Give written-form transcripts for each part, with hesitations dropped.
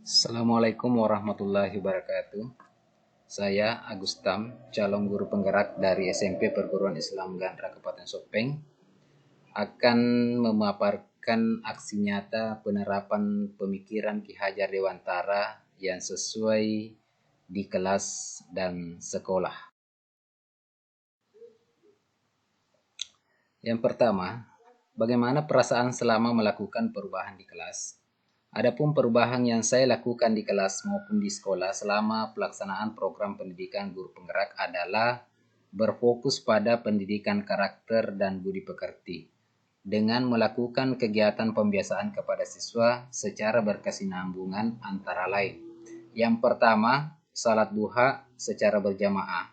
Assalamualaikum warahmatullahi wabarakatuh. Saya Agus Tam, calon guru penggerak dari SMP Perguruan Islam Gandra Kabupaten Sopeng, akan memaparkan aksi nyata penerapan pemikiran Ki Hajar Dewantara yang sesuai di kelas dan sekolah. Yang pertama, bagaimana perasaan selama melakukan perubahan di kelas? Adapun perubahan yang saya lakukan di kelas maupun di sekolah selama pelaksanaan program pendidikan guru penggerak adalah berfokus pada pendidikan karakter dan budi pekerti dengan melakukan kegiatan pembiasaan kepada siswa secara berkesinambungan antara lain. Yang pertama, salat duha secara berjamaah.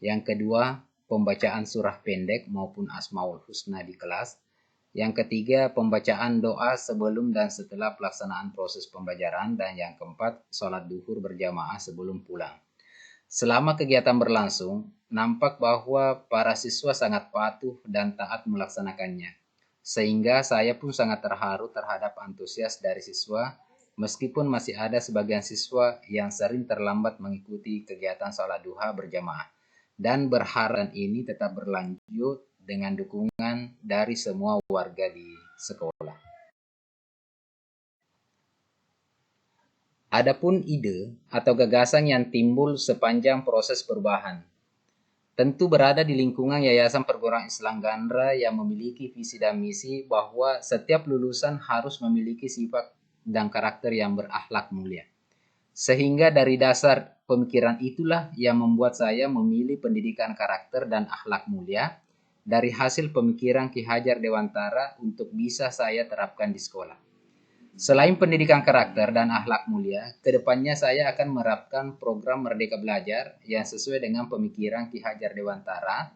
Yang kedua, pembacaan surah pendek maupun Asmaul Husna di kelas. Yang ketiga, pembacaan doa sebelum dan setelah pelaksanaan proses pembelajaran. Dan yang keempat, sholat duhur berjamaah sebelum pulang. Selama kegiatan berlangsung, nampak bahwa para siswa sangat patuh dan taat melaksanakannya. Sehingga saya pun sangat terharu terhadap antusias dari siswa, meskipun masih ada sebagian siswa yang sering terlambat mengikuti kegiatan sholat duha berjamaah. Dan berharap ini tetap berlanjut dengan dukungan dari semua warga di sekolah. Adapun ide atau gagasan yang timbul sepanjang proses perubahan tentu berada di lingkungan Yayasan Perguruan Islam Gandra yang memiliki visi dan misi bahwa setiap lulusan harus memiliki sifat dan karakter yang berakhlak mulia. Sehingga dari dasar pemikiran itulah yang membuat saya memilih pendidikan karakter dan akhlak mulia dari hasil pemikiran Ki Hajar Dewantara untuk bisa saya terapkan di sekolah. Selain pendidikan karakter dan akhlak mulia, kedepannya saya akan menerapkan program Merdeka Belajar yang sesuai dengan pemikiran Ki Hajar Dewantara,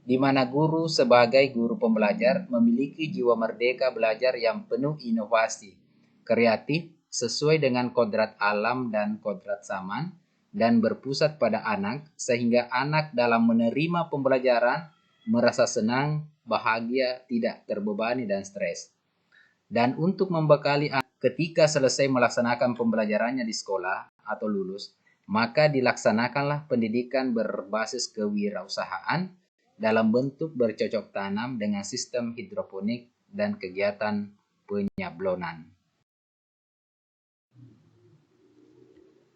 di mana guru sebagai guru pembelajar memiliki jiwa merdeka belajar yang penuh inovasi, kreatif, sesuai dengan kodrat alam dan kodrat zaman, dan berpusat pada anak, sehingga anak dalam menerima pembelajaran merasa senang, bahagia, tidak terbebani dan stres. Dan untuk membekali anak ketika selesai melaksanakan pembelajarannya di sekolah atau lulus, maka dilaksanakanlah pendidikan berbasis kewirausahaan dalam bentuk bercocok tanam dengan sistem hidroponik dan kegiatan penyablonan.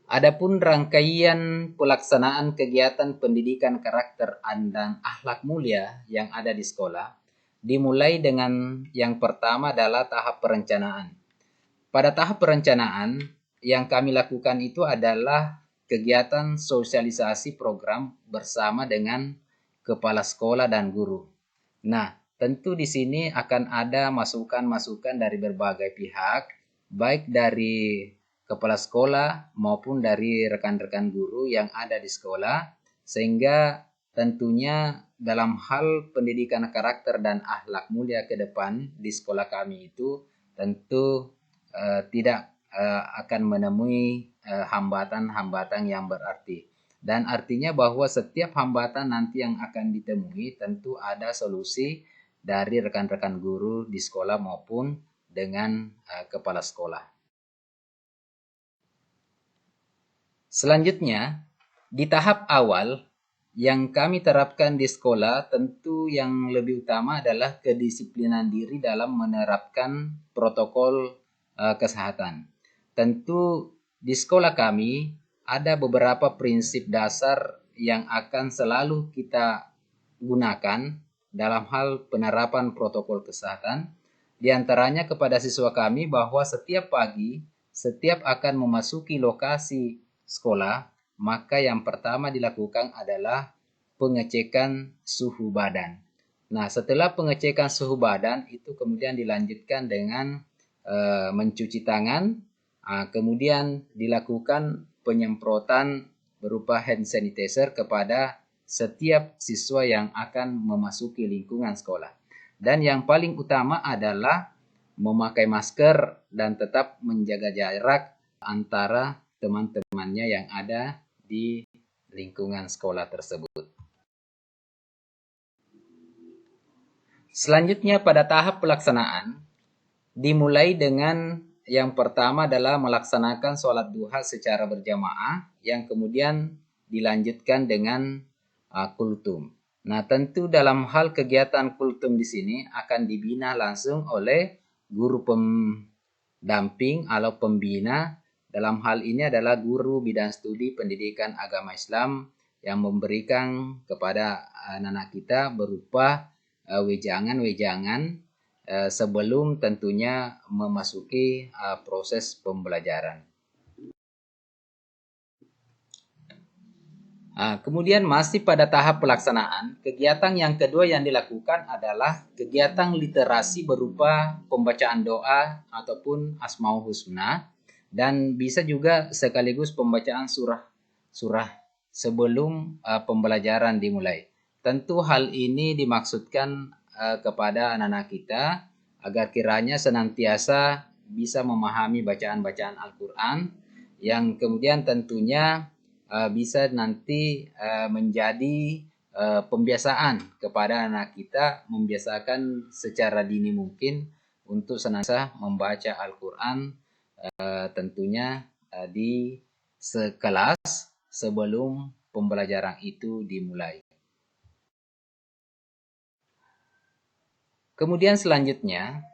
Adapun rangkaian pelaksanaan kegiatan pendidikan karakter dan akhlak mulia yang ada di sekolah dimulai dengan yang pertama adalah tahap perencanaan. Pada tahap perencanaan yang kami lakukan itu adalah kegiatan sosialisasi program bersama dengan kepala sekolah dan guru. Nah, tentu di sini akan ada masukan-masukan dari berbagai pihak, baik dari kepala sekolah maupun dari rekan-rekan guru yang ada di sekolah, sehingga tentunya dalam hal pendidikan karakter dan akhlak mulia ke depan di sekolah kami itu tentu tidak akan menemui hambatan-hambatan yang berarti. Dan artinya bahwa setiap hambatan nanti yang akan ditemui tentu ada solusi dari rekan-rekan guru di sekolah maupun dengan kepala sekolah. Selanjutnya, di tahap awal yang kami terapkan di sekolah tentu yang lebih utama adalah kedisiplinan diri dalam menerapkan protokol kesehatan. Tentu di sekolah kami ada beberapa prinsip dasar yang akan selalu kita gunakan dalam hal penerapan protokol kesehatan. Di antaranya kepada siswa kami bahwa setiap pagi, setiap akan memasuki lokasi sekolah, maka yang pertama dilakukan adalah pengecekan suhu badan. Nah, setelah pengecekan suhu badan itu kemudian dilanjutkan dengan mencuci tangan, kemudian dilakukan penyemprotan berupa hand sanitizer kepada setiap siswa yang akan memasuki lingkungan sekolah. Dan yang paling utama adalah memakai masker dan tetap menjaga jarak antara teman-temannya yang ada di lingkungan sekolah tersebut. Selanjutnya pada tahap pelaksanaan dimulai dengan yang pertama adalah melaksanakan sholat duha secara berjamaah, yang kemudian dilanjutkan dengan kultum. Nah, tentu dalam hal kegiatan kultum di sini akan dibina langsung oleh guru pendamping atau pembina. Dalam hal ini adalah guru bidang studi pendidikan agama Islam yang memberikan kepada anak-anak kita berupa wejangan-wejangan sebelum tentunya memasuki proses pembelajaran. Kemudian masih pada tahap pelaksanaan, kegiatan yang kedua yang dilakukan adalah kegiatan literasi berupa pembacaan doa ataupun Asmaul Husna, dan bisa juga sekaligus pembacaan surah sebelum pembelajaran dimulai. Tentu hal ini dimaksudkan kepada anak-anak kita agar kiranya senantiasa bisa memahami bacaan-bacaan Al-Quran yang kemudian tentunya bisa nanti menjadi pembiasaan kepada anak kita, membiasakan secara dini mungkin untuk senantiasa membaca Al-Quran tentunya di sekelas sebelum pembelajaran itu dimulai. Kemudian selanjutnya,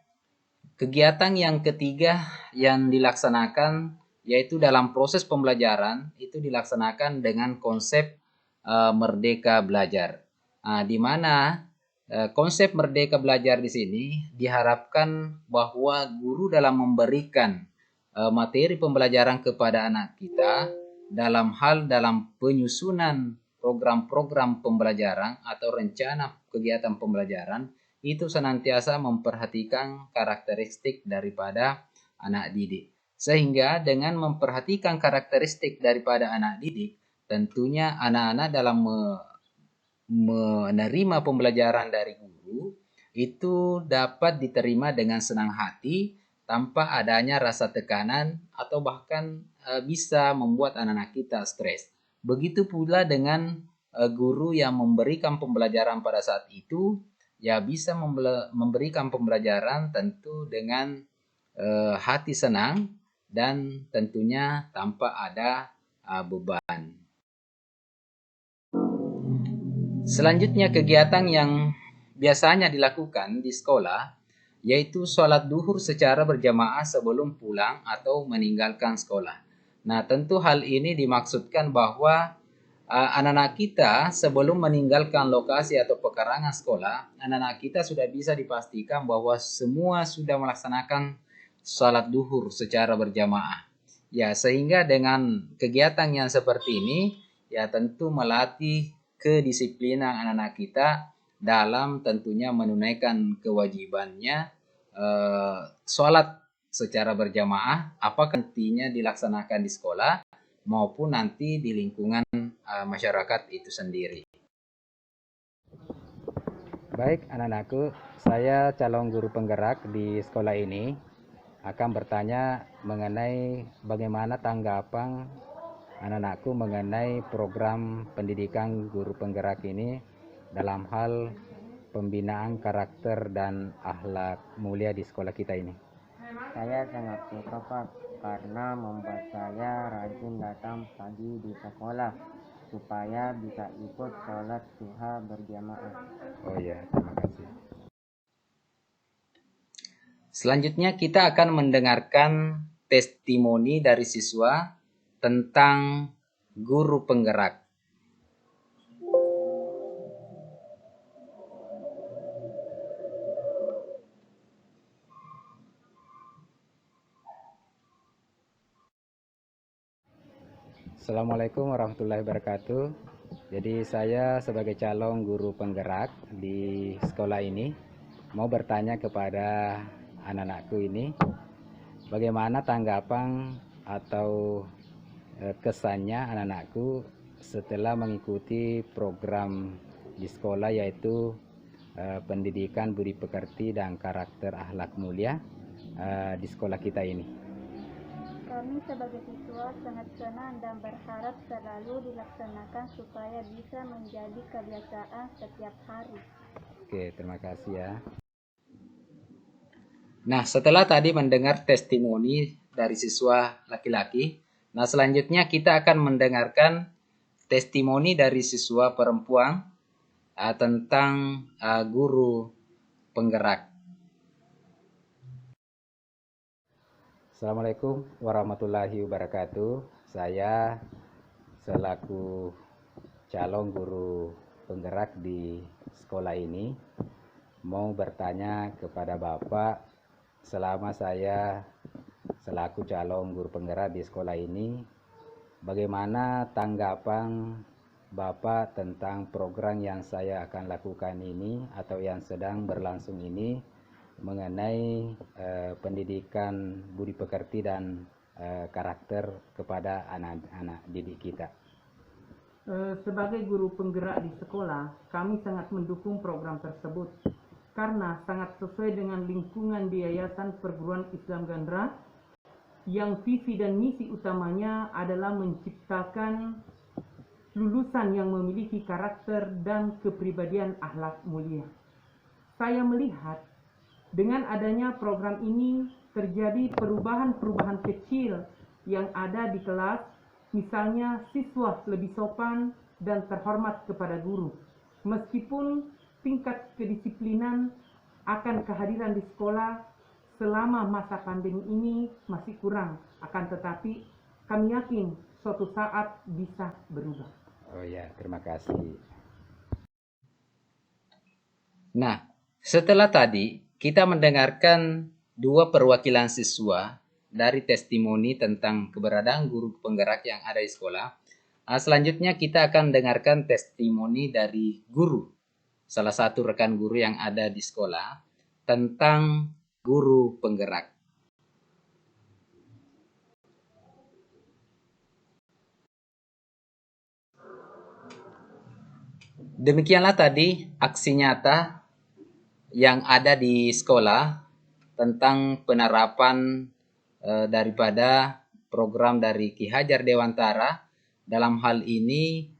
kegiatan yang ketiga yang dilaksanakan yaitu dalam proses pembelajaran itu dilaksanakan dengan konsep merdeka belajar. Di mana konsep merdeka belajar di sini diharapkan bahwa guru dalam memberikan materi pembelajaran kepada anak kita dalam penyusunan program-program pembelajaran atau rencana kegiatan pembelajaran itu senantiasa memperhatikan karakteristik daripada anak didik. Sehingga dengan memperhatikan karakteristik daripada anak didik, tentunya anak-anak dalam menerima pembelajaran dari guru itu dapat diterima dengan senang hati tanpa adanya rasa tekanan atau bahkan bisa membuat anak-anak kita stres. Begitu pula dengan guru yang memberikan pembelajaran pada saat itu, ya bisa memberikan pembelajaran tentu dengan hati senang dan tentunya tanpa ada beban. Selanjutnya kegiatan yang biasanya dilakukan di sekolah yaitu sholat duhur secara berjamaah sebelum pulang atau meninggalkan sekolah. Nah, tentu hal ini dimaksudkan bahwa anak-anak kita sebelum meninggalkan lokasi atau pekarangan sekolah, anak-anak kita sudah bisa dipastikan bahwa semua sudah melaksanakan sholat duhur secara berjamaah. Ya, sehingga dengan kegiatan yang seperti ini, ya tentu melatih kedisiplinan anak-anak kita dalam tentunya menunaikan kewajibannya sholat secara berjamaah, apakah nantinya dilaksanakan di sekolah maupun nanti di lingkungan masyarakat itu sendiri. Baik anak-anakku, saya calon guru penggerak di sekolah ini akan bertanya mengenai bagaimana tanggapan anak-anakku mengenai program pendidikan guru penggerak ini dalam hal pembinaan karakter dan akhlak mulia di sekolah kita ini. Saya sangat suka Pak, karena membuat saya rajin datang pagi di sekolah supaya bisa ikut sholat duha berjamaah. Oh ya, terima kasih. Selanjutnya kita akan mendengarkan testimoni dari siswa tentang guru penggerak. Assalamualaikum warahmatullahi wabarakatuh. Jadi saya sebagai calon guru penggerak di sekolah ini mau bertanya kepada anak-anakku ini bagaimana tanggapan atau kesannya anak-anakku setelah mengikuti program di sekolah yaitu pendidikan budi pekerti dan karakter akhlak mulia di sekolah kita ini. Kami sebagai siswa sangat senang dan berharap selalu dilaksanakan supaya bisa menjadi kebiasaan setiap hari. Oke, terima kasih ya. Nah, setelah tadi mendengar testimoni dari siswa laki-laki, nah selanjutnya kita akan mendengarkan testimoni dari siswa perempuan tentang guru penggerak. Assalamualaikum warahmatullahi wabarakatuh. Saya selaku calon guru penggerak di sekolah ini mau bertanya kepada Bapak, selama saya selaku calon guru penggerak di sekolah ini, bagaimana tanggapan Bapak tentang program yang saya akan lakukan ini atau yang sedang berlangsung ini mengenai pendidikan budi pekerti dan karakter kepada anak-anak didik kita. Sebagai guru penggerak di sekolah, kami sangat mendukung program tersebut karena sangat sesuai dengan lingkungan di Yayasan Perguruan Islam Gandra yang visi dan misi utamanya adalah menciptakan lulusan yang memiliki karakter dan kepribadian akhlak mulia. Saya melihat dengan adanya program ini terjadi perubahan-perubahan kecil yang ada di kelas, misalnya siswa lebih sopan dan terhormat kepada guru. Meskipun tingkat kedisiplinan akan kehadiran di sekolah selama masa pandemi ini masih kurang, akan tetapi kami yakin suatu saat bisa berubah. Oh ya, terima kasih. Nah, setelah tadi kita mendengarkan dua perwakilan siswa dari testimoni tentang keberadaan guru penggerak yang ada di sekolah. Selanjutnya kita akan dengarkan testimoni dari guru, salah satu rekan guru yang ada di sekolah, tentang guru penggerak. Demikianlah tadi aksi nyata yang ada di sekolah tentang penerapan daripada program dari Ki Hajar Dewantara dalam hal ini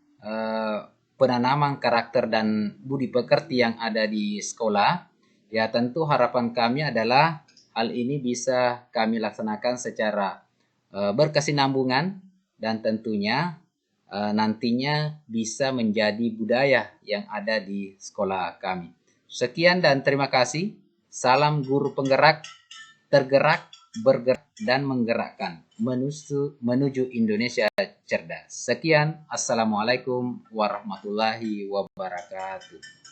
penanaman karakter dan budi pekerti yang ada di sekolah. Ya, tentu harapan kami adalah hal ini bisa kami laksanakan secara berkesinambungan dan tentunya nantinya bisa menjadi budaya yang ada di sekolah kami. Sekian dan terima kasih. Salam guru penggerak, tergerak, bergerak, dan menggerakkan menuju Indonesia cerdas. Sekian, Assalamualaikum warahmatullahi wabarakatuh.